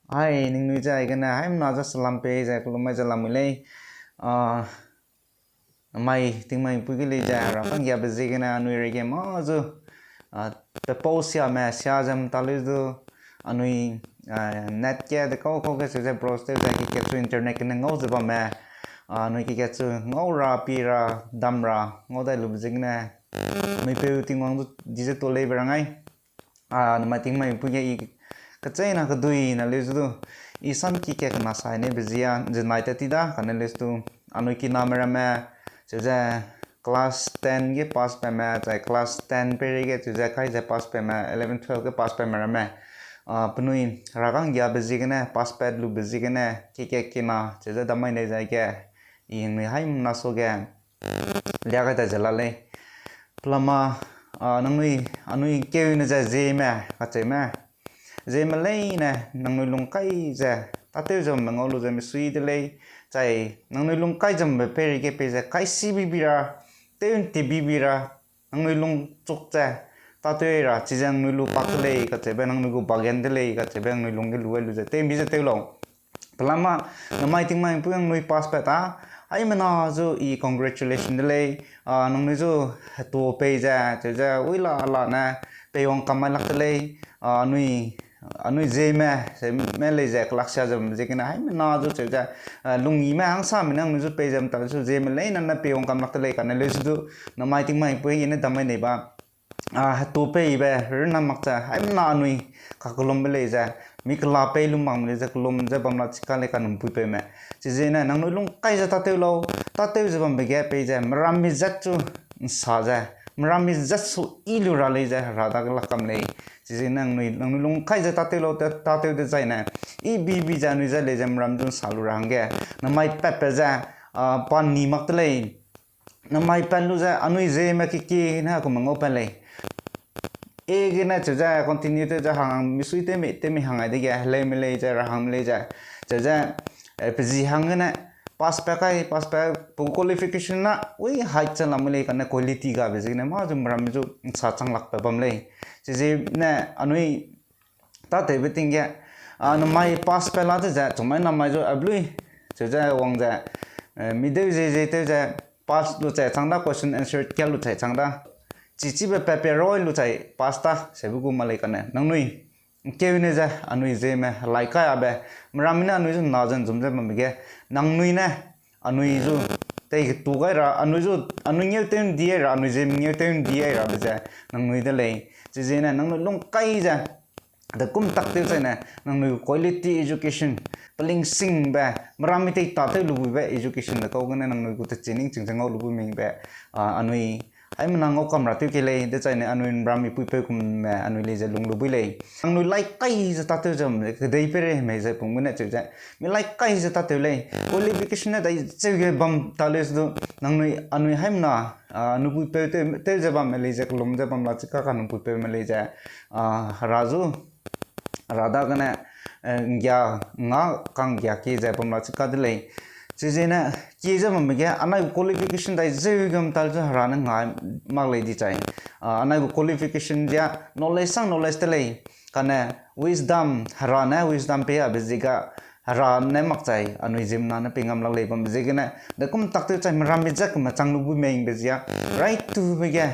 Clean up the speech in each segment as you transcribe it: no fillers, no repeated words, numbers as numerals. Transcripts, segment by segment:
Hai ning nui jai kana hai na just salam pe jai ko mai jalam le mai ting mai pu gi le jai ra kan ya bezig kana nui re ge ma zo the post ya ma sha jam talu zo anui net ke de ko ke se browse te ki ke su internet ke ngau zo ba ma nui ki ke su ngau ra pi ra dam ra ngau dai lu bezig na mai pe ting wang di je to le berangai mai ting mai pu ge kacai na kadui na lezu isan ki ke na sai ne bezia jinai ta ti da kana lezu anoi ki na mera me chuja class 10 ge pass pe me chai class 10 pe ge chuja khai je pass pe me 11 12 ge pass pe mera me punui ragang ya bezi ge ne pass pe lu bezi ge ne ki na chuja damai ne jai ke in me hai na so ge lia ga ta jala le plama nangui anui ke ne ja zeme kacai me zeme lei nè nang nuôi lung kai giờ ta tiêu dầm mà ngô lu dầm suy đi lei chạy nang nuôi lung kai dầm về peri cái pe giờ kai si bi ra tiêu ti bi ra nang nuôi lung chuk cha ta tiêu ra chỉ rằng nuôi lu pak lei cái chế bên nang nuôi gu bagen đi lei cái chế bên nuôi lung cái lu giờ tiêu bi giờ tiêu long pelama namai ting mai puang nuôi pass pe ta ai mà nó zo i congratulation đi lei nang nuôi zo tu pe giờ chế giờ ui la nè pe ong kamai lak lei nuôi anui zeme me le je klaksha jam je kena hai na ju che ja lungi ma hang sa minang nu ju pe jam ta ju zeme le na pe ong kam lak le kan le ju na mai ting mai pe yin da mai nei ba tu pe be r na mak cha hai na anui ka kolom le ja mi kla pe lum mang le ja kolom ja bam la chika le kan pu pe me ji je na nang nu lung kai ja ta te lo ta te ju bam be ge pe ja mram mi ja chu sa ja mram mi ja su ilu ra le ja ra da la kam le chỉ năng nuôi lung khai ra ta tiêu được giải này i bi ra nuôi ra lấy ra ram dun salu rang ge na mai pepe ra pan ni mak tele na mai pan lu ra anui je ma ki na ko mango pan le e ge na cha continue te ja hang mi sui te mi hang ai de ge le me le ja ra hang le ja cha pe ji hang na pass pa qualification na ui height cha lam le kan quality ga be na ma jum ram ju sa chang lak pa bam le chỉ nè anui ta thấy biết tiếng kia nó mai pass pe la thế giờ chúng mày nằm mày rồi ablui chỉ ra wang giờ mi đâu gì thế giờ pass lu chạy thằng đó question answer kia lu chạy thằng đó chỉ về paper rồi lu chạy pass ta sẽ bị gum malai cái này nang nui kêu này giờ anui gì mà lại cái abe mramina anui जो नाजन chúng ta mà cái nang nui nè anui जो tây tu cái ra anui nhiều tên đi ra anui gì nhiều tên đi ra bây giờ nang nui đó lấy chỉ gì nè nang nuôi lông cây ra để cũng tắc tiêu này nè nang nuôi quality education paling sing ba marami tay tatay lubu ba education là câu cái này nang nuôi của training chừng chừng ngau lubu mình ba anui ai mà ngau cầm ra tiêu cái này để chạy này anui marami pui pui cùng mà anui lấy ra lung lubu lấy nang nuôi like cây ra tatay jam cái đấy pe mấy giờ cũng muốn chạy chạy mình like cây ra tatay lấy qualification này đấy chơi cái bam tali itu nang nuôi anui hay mà nubu pe te jaba Malaysia kolom jaba mlachika kan nubu pe Malaysia razu rada kana gya nga kang gya ki jaba mlachika dile chije na ki jaba me gya anai qualification dai jegam tal ja harana nga mak le di chai anai qualification ja knowledge tele kana wisdom harana wisdom pe abeziga ra ne mak chai anui jim na pingam lag le bam jegena de kum tak te chai ram mi jak ma chang lu bu meng bezia right to be ge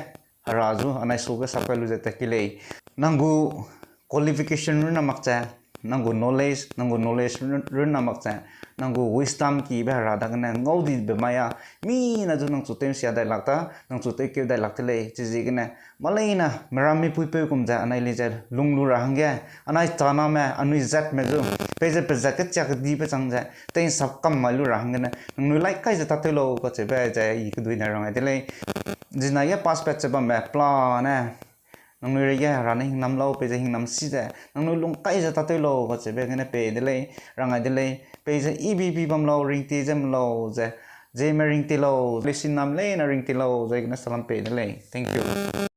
raju anai so ge sapelu je takile nangu qualification na mak cha nangu knowledge na mak cha nangu wisdom ki ba ra da na ngau di be maya mi na ju nang chu tem sia dai lakta nang chu te ke dai lak le chi ji ge na malai na marami pui pe kum ja anai le ja lunglu ra hang ge anai chana me anui zat me ju pe jacket chak di pe chang ja te sab kam malu ra hang na nang nu like kai ja ta te lo ko che ba ja i ku dui na rang ai te le jina ya pass pe che ba me pla na nang nu re ya ra ni nam lo pe ja hing nam si ja nang nu lung kai ja ta te lo ko che ba ne pe de le rang ai de le pe ja ebb bam lo ring ti jam lo ja je me ring ti lo le sin nam le na ring ti lo ja na salam pe de le thank you